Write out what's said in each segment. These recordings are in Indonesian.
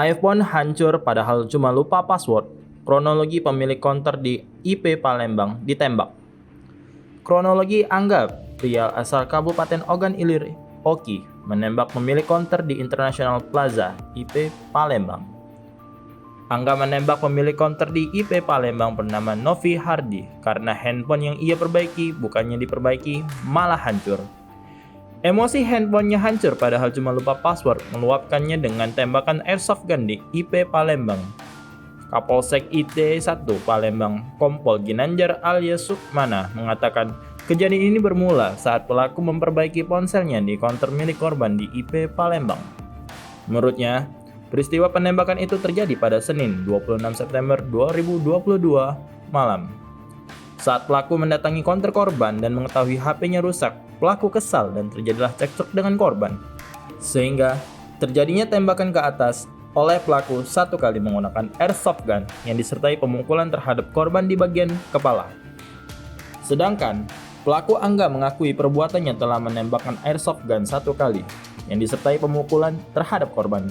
iPhone hancur padahal cuma lupa password. Kronologi pemilik konter di IP Palembang ditembak. Kronologi Angga, pria asal Kabupaten Ogan Ilir, Oki, menembak pemilik konter di International Plaza, IP Palembang. Angga menembak pemilik konter di IP Palembang bernama Novi Hardi karena handphone yang ia perbaiki bukannya diperbaiki, malah hancur. Emosi handphonenya hancur padahal cuma lupa password meluapkannya dengan tembakan airsoft gun di IP Palembang. Kapolsek IT 1 Palembang, Kompol Ginanjar alias Sukmana mengatakan kejadian ini bermula saat pelaku memperbaiki ponselnya di konter milik korban di IP Palembang. Menurutnya, peristiwa penembakan itu terjadi pada Senin 26 September 2022 malam. Saat pelaku mendatangi konter korban dan mengetahui HP-nya rusak, pelaku kesal dan terjadilah cekcok dengan korban. Sehingga terjadinya tembakan ke atas oleh pelaku satu kali menggunakan airsoft gun yang disertai pemukulan terhadap korban di bagian kepala. Sedangkan pelaku Angga mengakui perbuatannya telah menembakkan airsoft gun satu kali yang disertai pemukulan terhadap korban.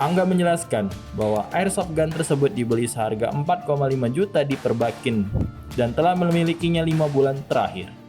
Angga menjelaskan bahwa airsoft gun tersebut dibeli seharga 4,5 juta di Perbakin dan telah memilikinya 5 bulan terakhir.